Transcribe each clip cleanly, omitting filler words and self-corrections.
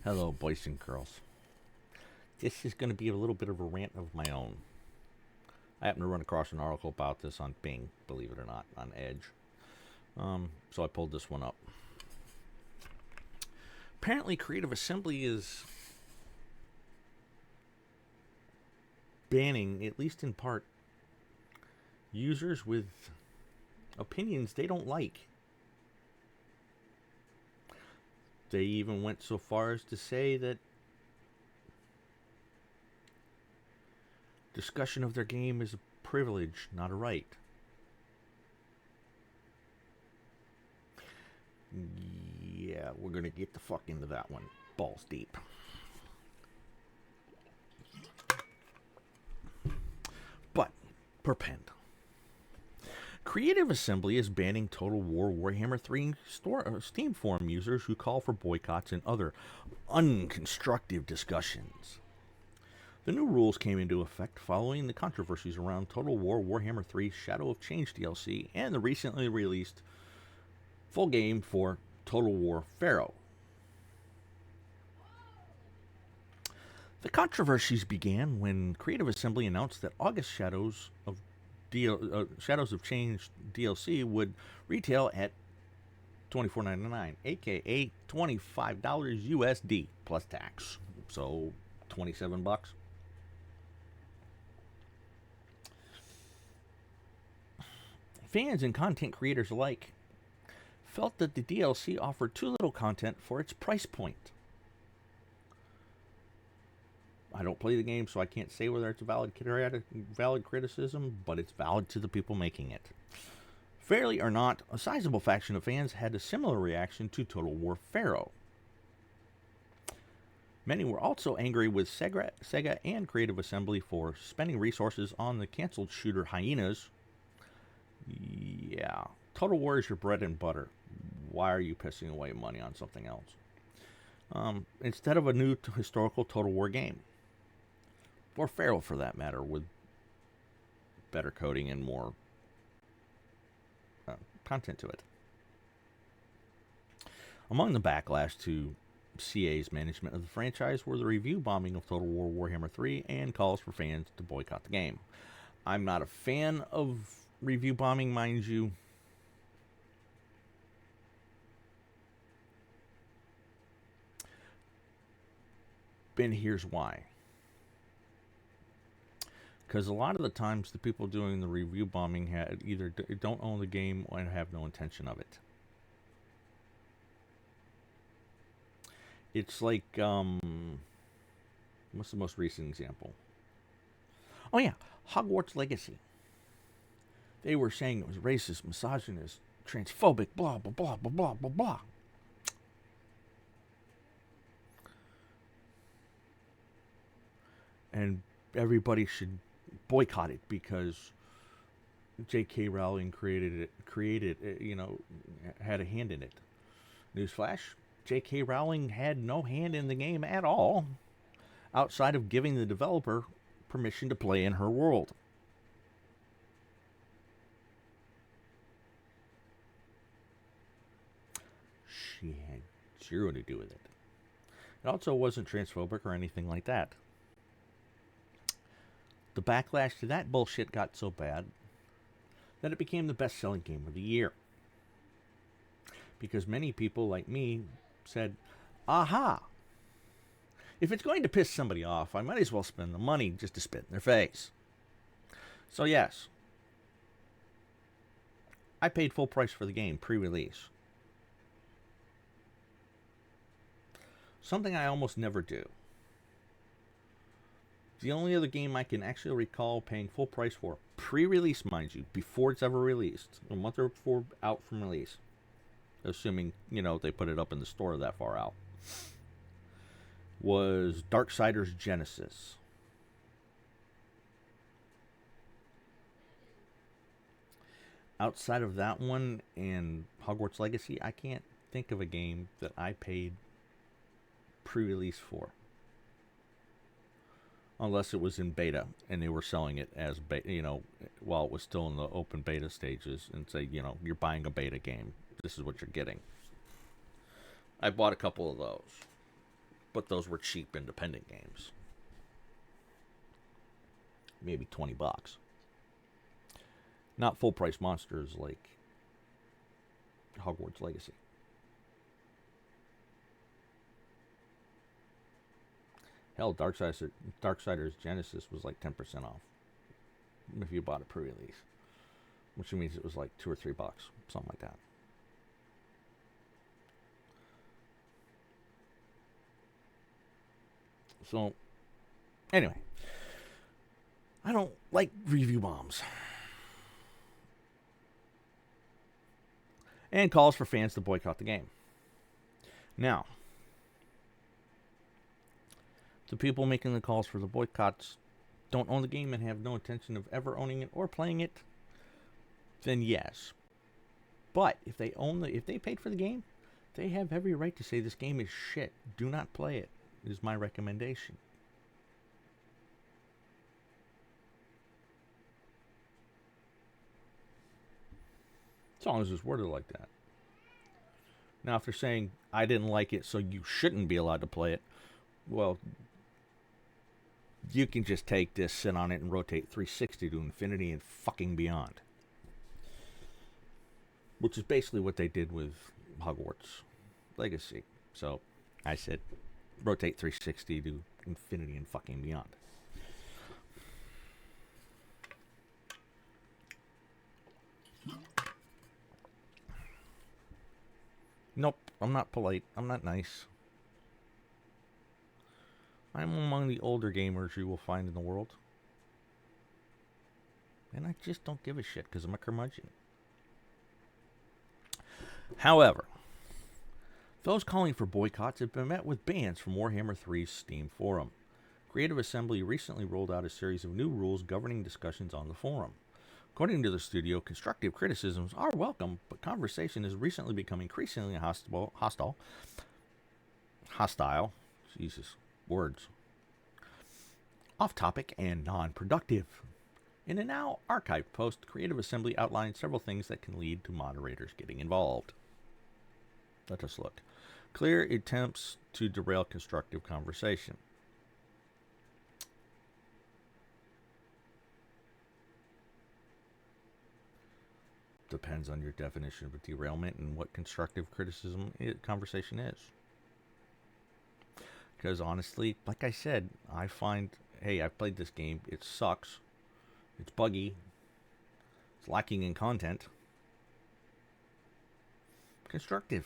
Hello, boys and girls. This is going to be a little bit of a rant of my own. I happened to run across an article about this on Bing, believe it or not, on Edge. So I pulled this one up. Apparently, Creative Assembly is banning, at least in part, users with opinions they don't like. They even went so far as to say that discussion of their game is a privilege, not a right. Yeah, we're going to get the fuck into that one. Balls deep. But, perpend. Creative Assembly is banning Total War Warhammer 3 Steam forum users who call for boycotts and other unconstructive discussions. The new rules came into effect following the controversies around Total War Warhammer 3 Shadow of Change DLC and the recently released full game for Total War Pharaoh. The controversies began when Creative Assembly announced that August Shadows of Change DLC would retail at $24.99, aka $25 USD plus tax. So $27. Fans and content creators alike felt that the DLC offered too little content for its price point. I don't play the game, so I can't say whether it's a valid criticism, but it's valid to the people making it. Fairly or not, a sizable faction of fans had a similar reaction to Total War Pharaoh. Many were also angry with Sega and Creative Assembly for spending resources on the canceled shooter Hyenas. Yeah, Total War is your bread and butter. Why are you pissing away money on something else? Instead of a new historical Total War game. Or Pharaoh, for that matter, with better coding and more content to it. Among the backlash to CA's management of the franchise were the review bombing of Total War Warhammer 3 and calls for fans to boycott the game. I'm not a fan of review bombing, mind you. And here's why. Because a lot of the times the people doing the review bombing either don't own the game or have no intention of it. It's like, what's the most recent example? Oh yeah, Hogwarts Legacy. They were saying it was racist, misogynist, transphobic, blah, blah, blah, blah, blah, blah, blah. And everybody should boycott it because J.K. Rowling created it, had a hand in it. Newsflash, J.K. Rowling had no hand in the game at all, outside of giving the developer permission to play in her world. She had zero to do with it. It also wasn't transphobic or anything like that. The backlash to that bullshit got so bad that it became the best-selling game of the year. Because many people like me said, aha, if it's going to piss somebody off, I might as well spend the money just to spit in their face. So yes, I paid full price for the game pre-release. Something I almost never do. The only other game I can actually recall paying full price for, pre-release, mind you, before it's ever released, a month or before out from release, assuming, they put it up in the store that far out, was Darksiders Genesis. Outside of that one and Hogwarts Legacy, I can't think of a game that I paid pre-release for. Unless it was in beta and they were selling it as while it was still in the open beta stages and say, you're buying a beta game. This is what you're getting. I bought a couple of those. But those were cheap independent games. Maybe $20. Not full price monsters like Hogwarts Legacy. Hell, Darksiders Genesis was like 10% off if you bought it pre-release, which means it was like $2 or $3, something like that. So, anyway, I don't like review bombs. And calls for fans to boycott the game. Now, the people making the calls for the boycotts don't own the game and have no intention of ever owning it or playing it, then yes. But if they paid for the game, they have every right to say this game is shit. Do not play it, is my recommendation. As long as it's worded like that. Now, if they're saying, I didn't like it, so you shouldn't be allowed to play it, well, you can just take this, sit on it, and rotate 360 to infinity and fucking beyond. Which is basically what they did with Hogwarts Legacy. So, I said, rotate 360 to infinity and fucking beyond. Nope, I'm not polite. I'm not nice. I'm among the older gamers you will find in the world. And I just don't give a shit because I'm a curmudgeon. However, those calling for boycotts have been met with bans from Warhammer 3's Steam forum. Creative Assembly recently rolled out a series of new rules governing discussions on the forum. According to the studio, constructive criticisms are welcome, but conversation has recently become increasingly hostile. Jesus, words. Off-topic and non-productive. In a now archived post, Creative Assembly outlined several things that can lead to moderators getting involved. Let us look. Clear attempts to derail constructive conversation. Depends on your definition of a derailment and what constructive conversation is. Because honestly, like I said, I find, hey, I've played this game. It sucks. It's buggy. It's lacking in content. Constructive.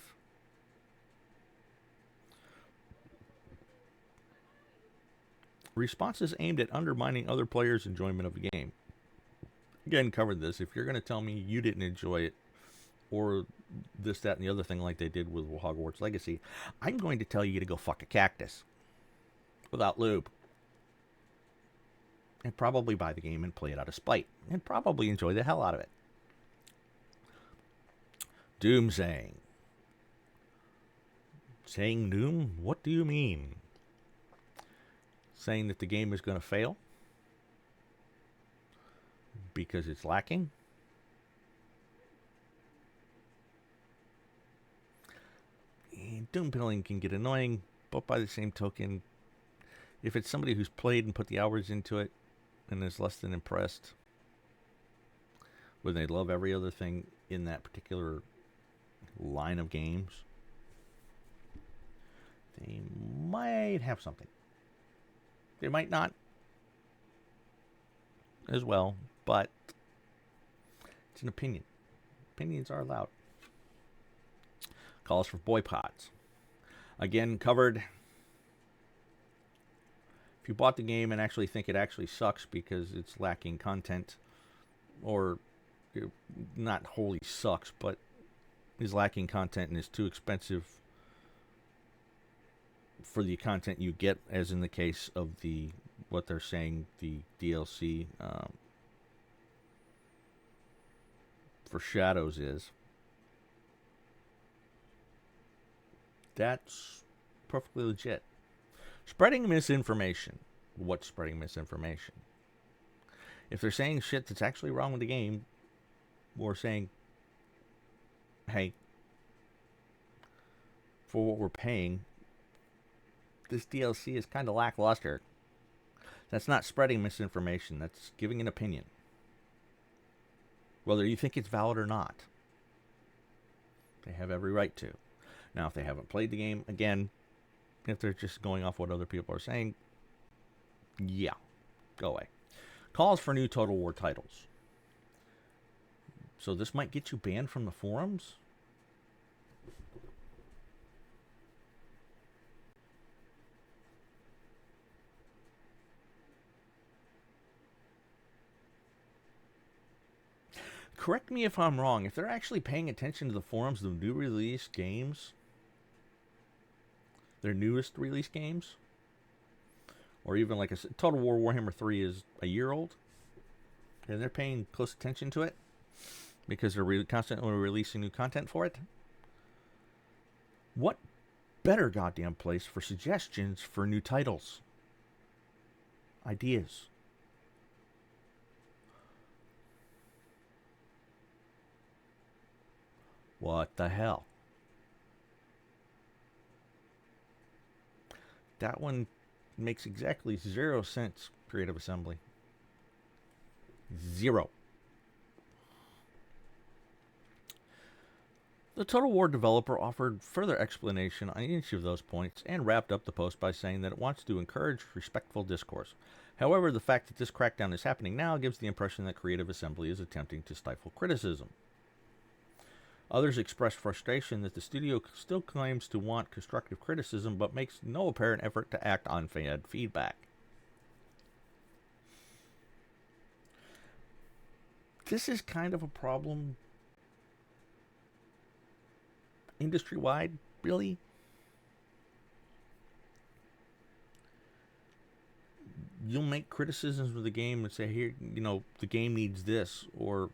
Responses aimed at undermining other players' enjoyment of the game. Again, covered this. If you're going to tell me you didn't enjoy it, or this, that, and the other thing like they did with Hogwarts Legacy, I'm going to tell you to go fuck a cactus. Without lube. And probably buy the game and play it out of spite. And probably enjoy the hell out of it. Doom saying. Saying doom? What do you mean? Saying that the game is going to fail? Because it's lacking? And doom pilling can get annoying, but by the same token, if it's somebody who's played and put the hours into it and is less than impressed, when they love every other thing in that particular line of games, they might have something. They might not as well, but it's an opinion. Opinions are allowed. Calls for boycotts. Again, covered. If you bought the game and actually think it actually sucks because it's lacking content, or not wholly sucks, but is lacking content and is too expensive for the content you get, as in the case of what they're saying, the DLC for Shadows is, that's perfectly legit. Spreading misinformation. What's spreading misinformation? If they're saying shit that's actually wrong with the game, or saying, hey, for what we're paying, this DLC is kind of lackluster. That's not spreading misinformation. That's giving an opinion. Whether you think it's valid or not. They have every right to. Now, if they haven't played the game, again, if they're just going off what other people are saying, yeah, go away. Calls for new Total War titles. So this might get you banned from the forums? Correct me if I'm wrong. If they're actually paying attention to the forums of new release games, their newest release games, or even like a Total War Warhammer 3 is a year old, and they're paying close attention to it because they're constantly releasing new content for it, what better goddamn place for suggestions for new titles? Ideas. What the hell? That one makes exactly 0 sense, Creative Assembly. 0. The Total War developer offered further explanation on each of those points and wrapped up the post by saying that it wants to encourage respectful discourse. However, the fact that this crackdown is happening now gives the impression that Creative Assembly is attempting to stifle criticism. Others expressed frustration that the studio still claims to want constructive criticism but makes no apparent effort to act on fan feedback. This is kind of a problem industry-wide, really. You'll make criticisms of the game and say, here, the game needs this, or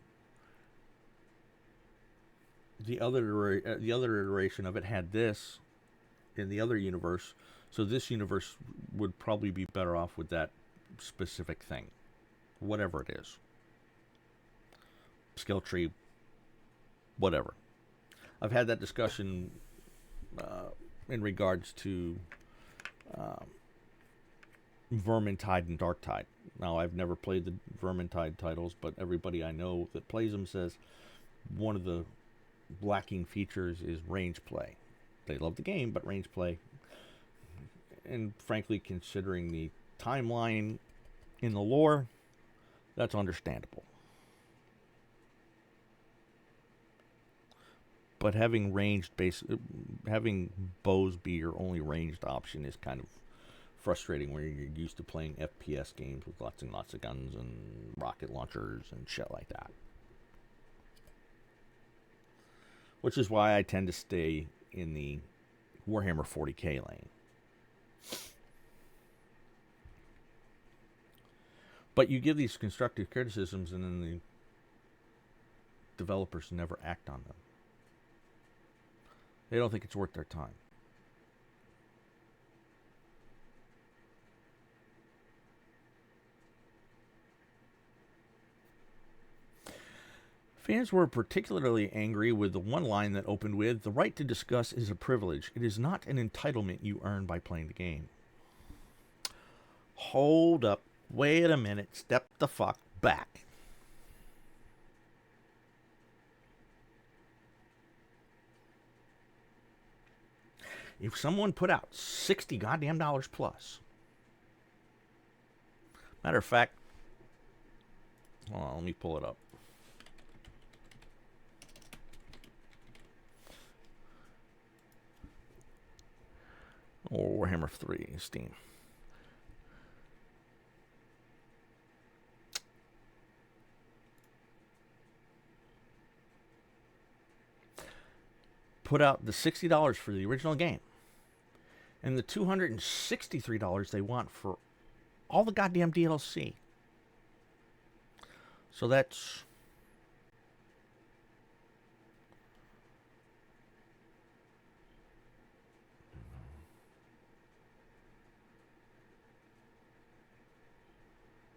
the other iteration of it had this in the other universe, so this universe would probably be better off with that specific thing, whatever it is. Skill tree, whatever. I've had that discussion in regards to Vermintide and Darktide. Now, I've never played the Vermintide titles, but everybody I know that plays them says one of the lacking features is range play. They love the game, but range play, and frankly, considering the timeline in the lore, that's understandable. But having having bows be your only ranged option is kind of frustrating, where you're used to playing FPS games with lots and lots of guns and rocket launchers and shit like that. Which is why I tend to stay in the Warhammer 40k lane. But you give these constructive criticisms and then the developers never act on them. They don't think it's worth their time. Fans were particularly angry with the one line that opened with, "The right to discuss is a privilege. It is not an entitlement you earn by playing the game." Hold up. Wait a minute. Step the fuck back. If someone put out $60 goddamn dollars plus, matter of fact, hold on, let me pull it up. Or Warhammer 3 Steam. Put out the $60 for the original game and the $263 they want for all the goddamn DLC. So that's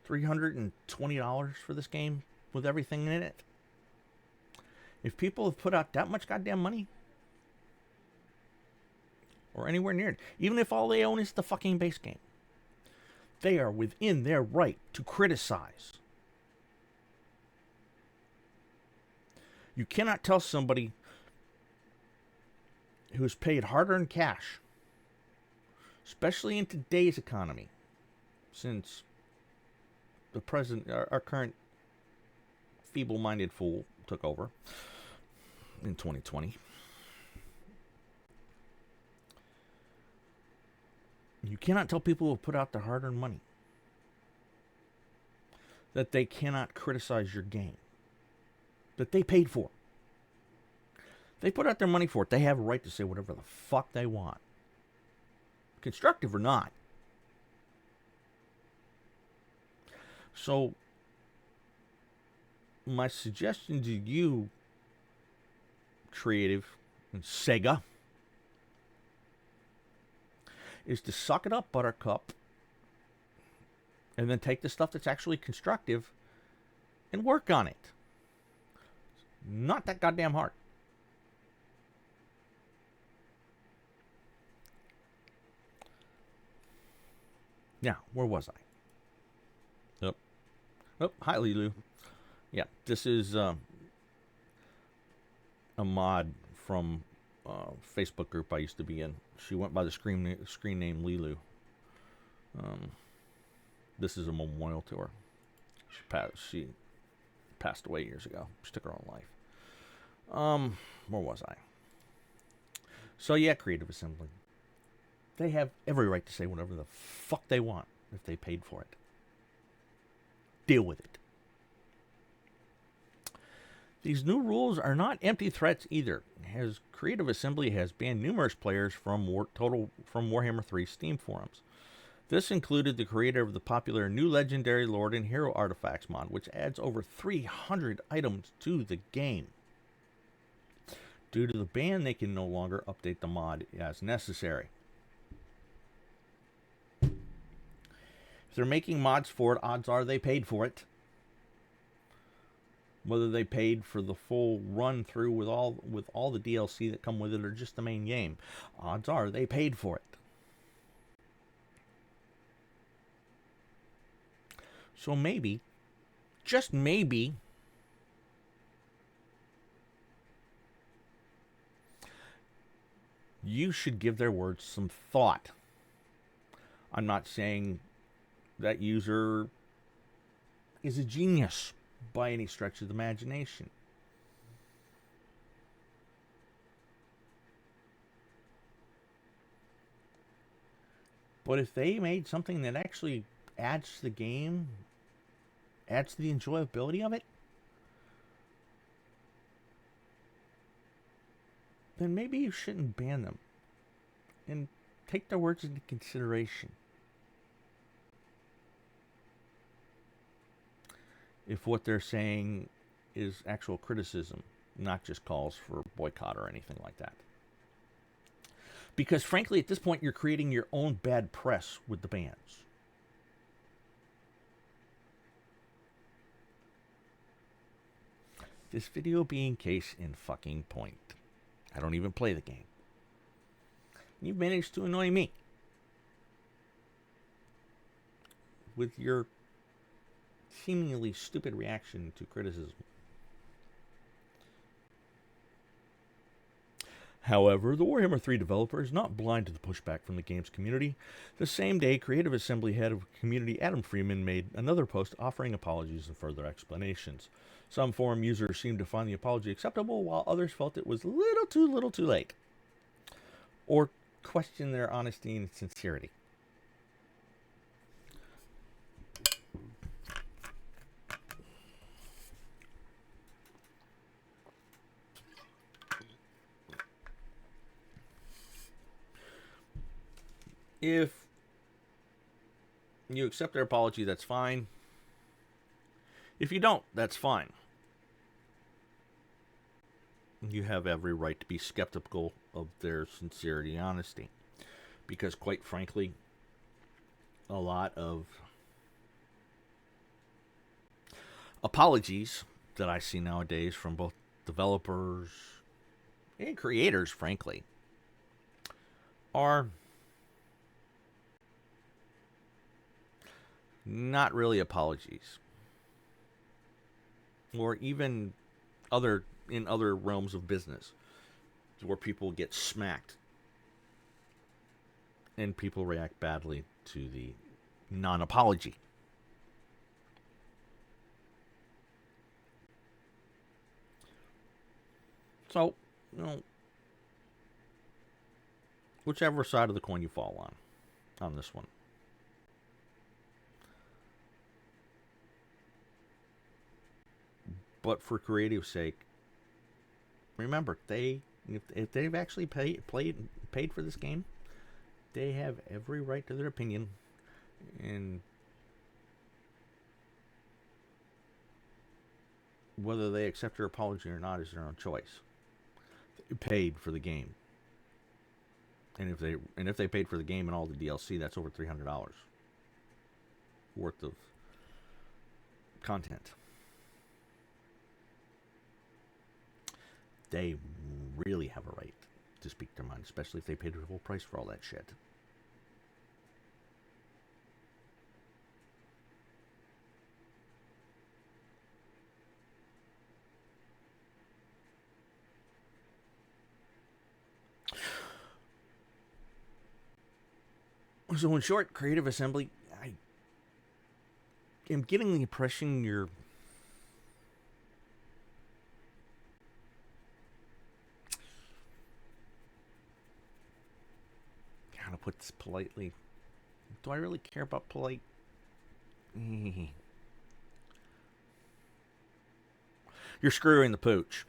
$320 for this game with everything in it. If people have put out that much goddamn money, or anywhere near it, even if all they own is the fucking base game. They are within their right to criticize. You cannot tell somebody who's paid hard-earned cash, especially in today's economy, since the president, our current feeble-minded fool, took over in 2020. You cannot tell people who put out their hard-earned money that they cannot criticize your game that they paid for. They put out their money for it. They have a right to say whatever the fuck they want, constructive or not. So, my suggestion to you, Creative and Sega, is to suck it up, Buttercup, and then take the stuff that's actually constructive and work on it. Not that goddamn hard. Now, where was I? Oh, hi, Lilu. Yeah, this is a mod from a Facebook group I used to be in. She went by the screen name Lilu. This is a memorial to her. She passed away years ago. She took her own life. Where was I? So yeah, Creative Assembly. They have every right to say whatever the fuck they want if they paid for it. Deal with it. These new rules are not empty threats either, as Creative Assembly has banned numerous players from Warhammer 3 Steam forums. This included the creator of the popular New Legendary Lord and Hero Artifacts mod, which adds over 300 items to the game. Due to the ban, they can no longer update the mod as necessary. If they're making mods for it, odds are they paid for it. Whether they paid for the full run through with all the DLC that come with it or just the main game, odds are they paid for it. So maybe, just maybe, you should give their words some thought. I'm not saying that user is a genius by any stretch of the imagination. But if they made something that actually adds to the game, adds to the enjoyability of it, then maybe you shouldn't ban them and take their words into consideration. If what they're saying is actual criticism, not just calls for boycott or anything like that. Because frankly, at this point, you're creating your own bad press with the bans. This video being case in fucking point. I don't even play the game. You've managed to annoy me with your seemingly stupid reaction to criticism. However, the Warhammer 3 developer is not blind to the pushback from the game's community. The same day, Creative Assembly head of community Adam Freeman made another post offering apologies and further explanations. Some forum users seemed to find the apology acceptable, while others felt it was a little too late, or questioned their honesty and sincerity. If you accept their apology, that's fine. If you don't, that's fine. You have every right to be skeptical of their sincerity and honesty. Because quite frankly, a lot of apologies that I see nowadays from both developers and creators, frankly, are not really apologies, or even in other realms of business where people get smacked and people react badly to the non-apology. So, whichever side of the coin you fall on this one. But for creative sake, remember, if they've actually paid for this game, they have every right to their opinion, and whether they accept your apology or not is their own choice. They paid for the game, and if they paid for the game and all the DLC, that's over $300 worth of content. They really have a right to speak their mind, especially if they paid the full price for all that shit. So in short, Creative Assembly, I am getting the impression you're how to put this politely. Do I really care about polite? You're screwing the pooch.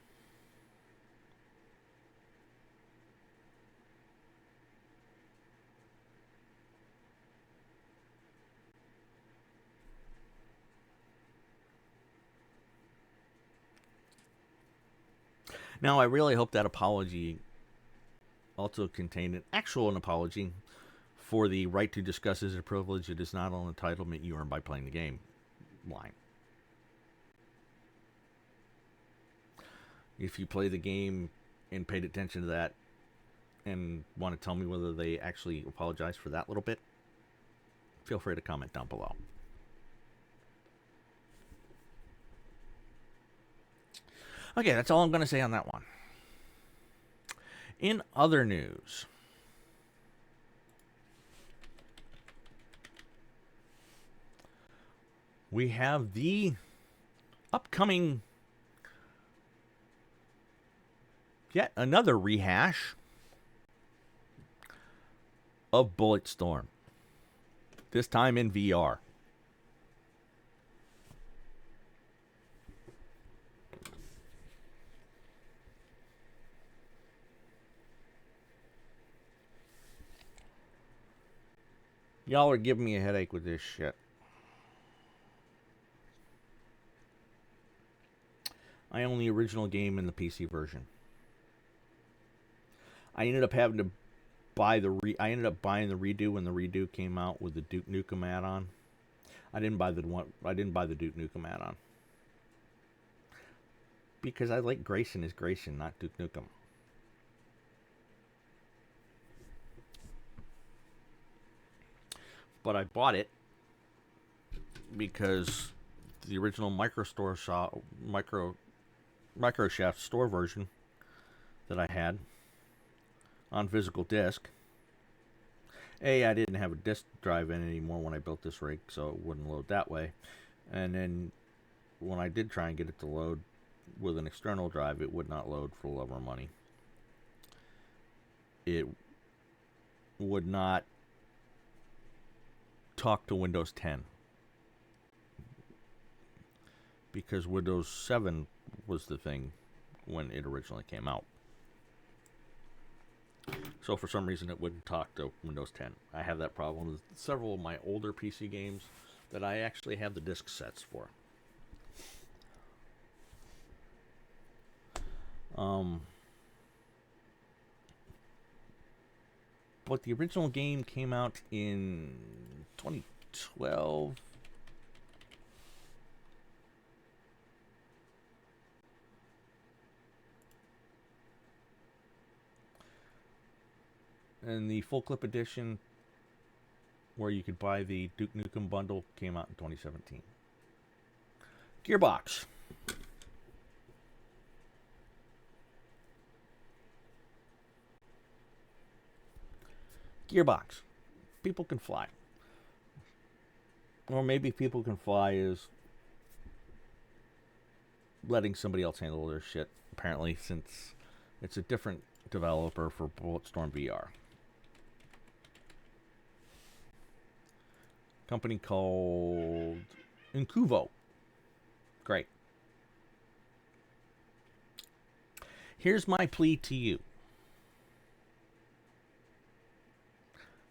Now, I really hope that apology also contained an apology for the right to discuss as a privilege. It is not an entitlement you earn by playing the game line. If you play the game and paid attention to that and want to tell me whether they actually apologize for that little bit, feel free to comment down below. Okay, that's all I'm going to say on that one. In other news, we have the upcoming yet another rehash of Bulletstorm, this time in VR. Y'all are giving me a headache with this shit. I own the original game in the PC version. I ended up having to buy I ended up buying the redo when the redo came out with the Duke Nukem add-on. I didn't buy the Duke Nukem add-on because I like Grayson as Grayson, not Duke Nukem. But I bought it because the original Microchef store version that I had on physical disc. I didn't have a disk drive in anymore when I built this rig, so it wouldn't load that way. And then when I did try and get it to load with an external drive, it would not load for love or money. It would not talk to Windows 10 because Windows 7 was the thing when it originally came out. So for some reason it wouldn't talk to Windows 10. I have that problem with several of my older PC games that I actually have the disc sets for. But the original game came out in 2012. And the full clip edition, where you could buy the Duke Nukem bundle, came out in 2017. Gearbox. Gearbox. People Can Fly. Or maybe People Can Fly is letting somebody else handle their shit, apparently, since it's a different developer for Bulletstormvr. Company called Incuvo. Great. Here's my plea to you.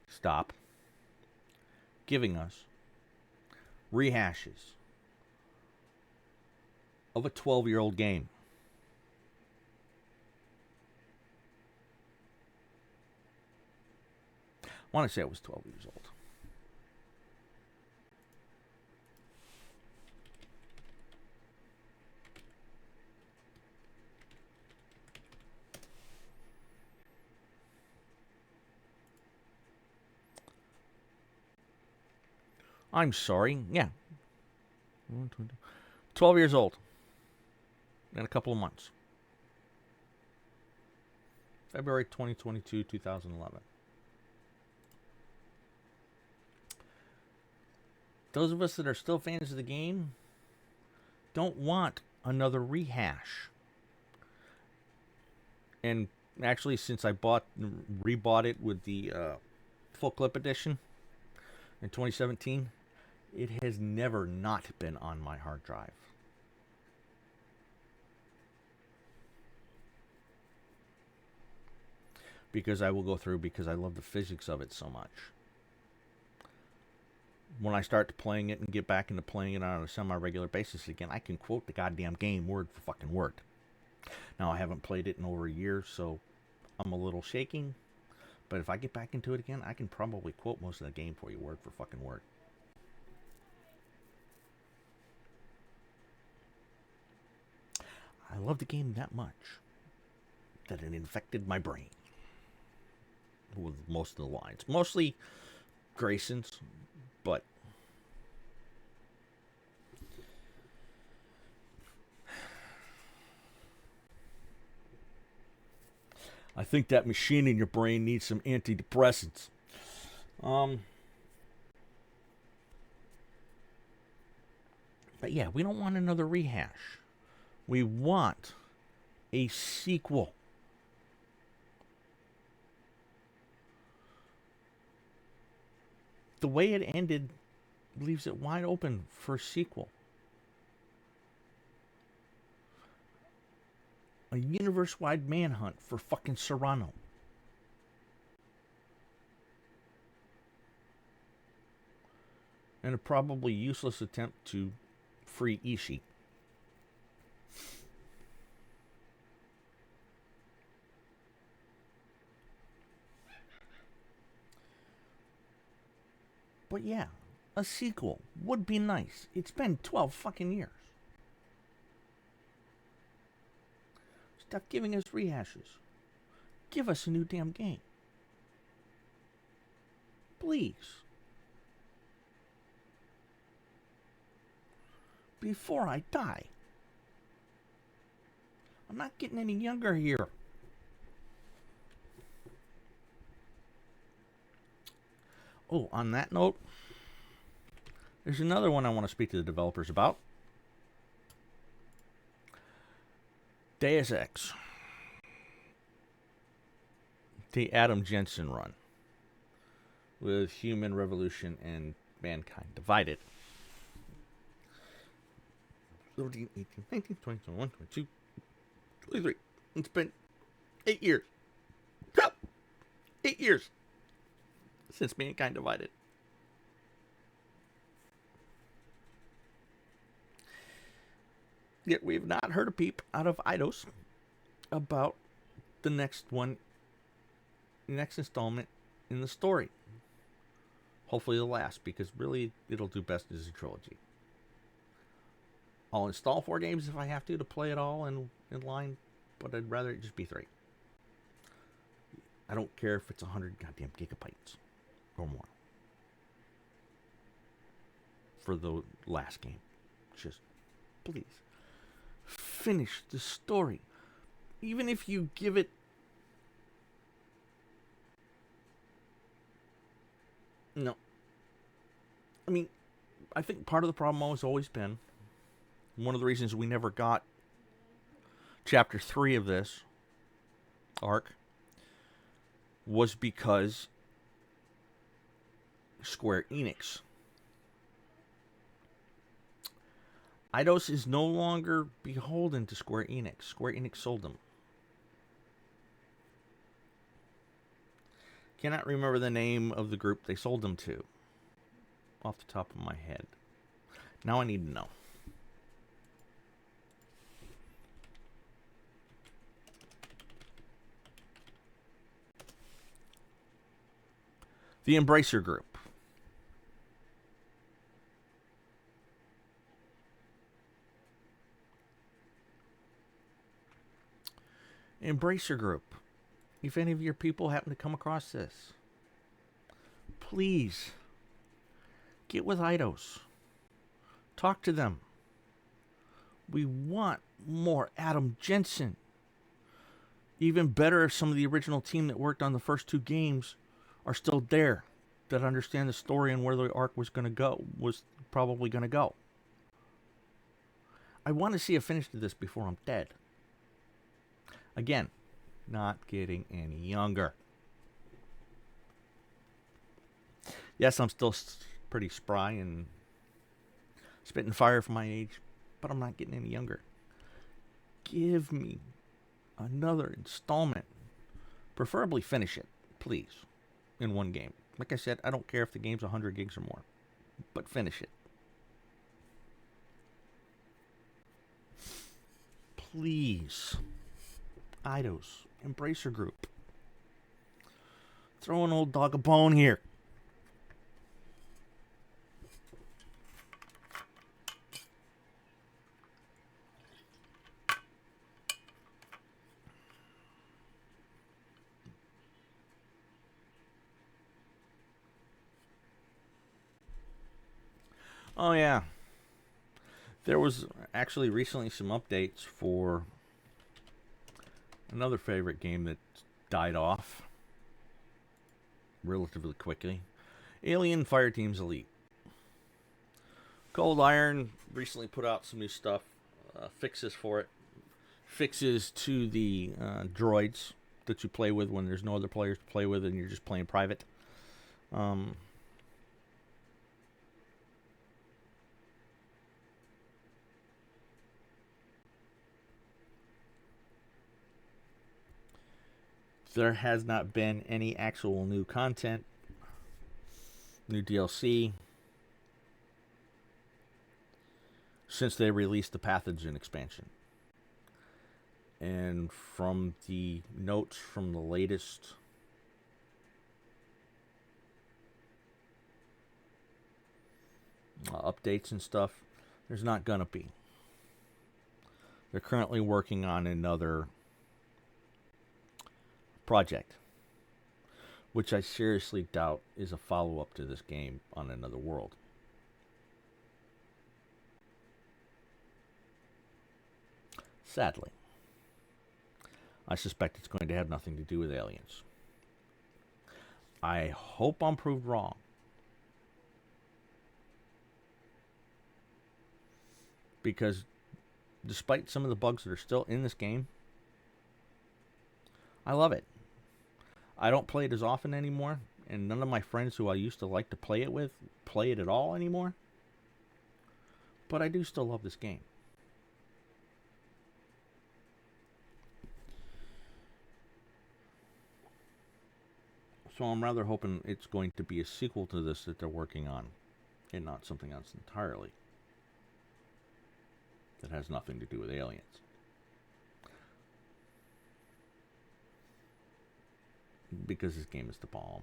Stop giving us rehashes of a 12-year-old game. I want to say I was 12 years old. I'm sorry. Yeah. 12 years old. In a couple of months. February 2022, 2011. Those of us that are still fans of the game don't want another rehash. And actually, since I rebought it with the full clip edition in 2017, it has never not been on my hard drive. Because I will go through, because I love the physics of it so much. When I start playing it and get back into playing it on a semi-regular basis again, I can quote the goddamn game word for fucking word. Now, I haven't played it in over a year, so I'm a little shaking. But if I get back into it again, I can probably quote most of the game for you word for fucking word. I love the game that much that it infected my brain with most of the lines. Mostly Grayson's, but I think that machine in your brain needs some antidepressants. But yeah, we don't want another rehash. We want a sequel. The way it ended leaves it wide open for a sequel. A universe-wide manhunt for fucking Serrano. And a probably useless attempt to free Ishii. But yeah, a sequel would be nice. It's been 12 fucking years. Stop giving us rehashes. Give us a new damn game. Please. Before I die. I'm not getting any younger here. Oh, on that note, there's another one I want to speak to the developers about. Deus Ex. The Adam Jensen run. With Human Revolution and Mankind Divided. 13, 18, 19, 20, 21, 22, 23. It's been 8 years. 8 years since Mankind Divided. Yet we have not heard a peep out of Eidos about the next one, the next installment in the story. Hopefully the last, because really it'll do best as a trilogy. I'll install 4 games if I have to play it all in line, but I'd rather it just be 3. I don't care if it's 100 goddamn gigabytes or more for the last game. Just please finish the story. Even if you give it... No. I mean, I think part of the problem has always been, one of the reasons we never got Chapter 3 of this arc was because Square Enix. Eidos is no longer beholden to Square Enix. Square Enix sold them. Cannot remember the name of the group they sold them to off the top of my head. Now I need to know. The Embracer Group. Embracer Group. If any of your people happen to come across this, please get with Eidos. Talk to them. We want more Adam Jensen. Even better if some of the original team that worked on the first 2 games are still there, that understand the story and where the arc was probably going to go. I want to see a finish to this before I'm dead. Again, not getting any younger. Yes, I'm still pretty spry and spitting fire for my age, but I'm not getting any younger. Give me another installment. Preferably finish it, please, in one game. Like I said, I don't care if the game's 100 gigs or more, but finish it. Please. Eidos, Embracer Group. Throw an old dog a bone here. Oh yeah. There was actually recently some updates for another favorite game that died off relatively quickly. Alien Fireteam's Elite. Cold Iron recently put out some new stuff. Fixes for it. Fixes to the droids that you play with when there's no other players to play with and you're just playing private. There has not been any actual new content, new DLC, since they released the Pathogen expansion. And from the notes from the latest updates and stuff, there's not gonna be. They're currently working on another project, which I seriously doubt is a follow-up to this game on another world. Sadly. I suspect it's going to have nothing to do with aliens. I hope I'm proved wrong. Because despite some of the bugs that are still in this game, I love it. I don't play it as often anymore, and none of my friends who I used to like to play it with play it at all anymore. But I do still love this game. So I'm rather hoping it's going to be a sequel to this that they're working on, and not something else entirely that has nothing to do with aliens. Because this game is the bomb.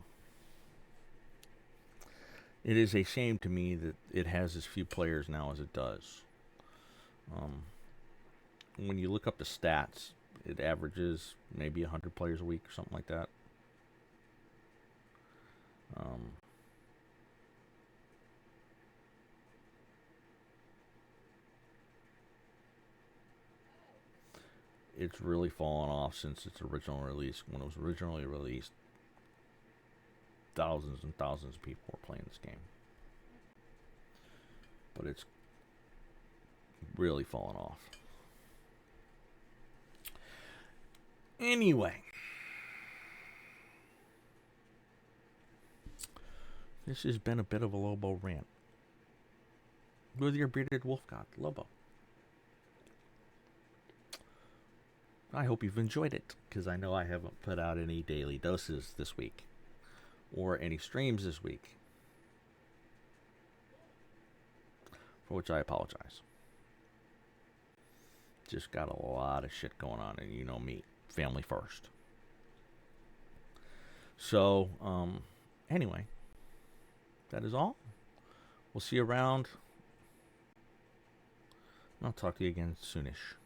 It is a shame to me that it has as few players now as it does. When you look up the stats, it averages maybe 100 players a week or something like that. it's really fallen off since its original release. When it was originally released, thousands and thousands of people were playing this game. But it's really fallen off. Anyway, this has been a bit of a Lobo rant with your bearded wolf god, Lobo. I hope you've enjoyed it, because I know I haven't put out any daily doses this week, or any streams this week, for which I apologize. Just got a lot of shit going on, and you know me, family first. So, anyway, that is all. We'll see you around. I'll talk to you again soonish.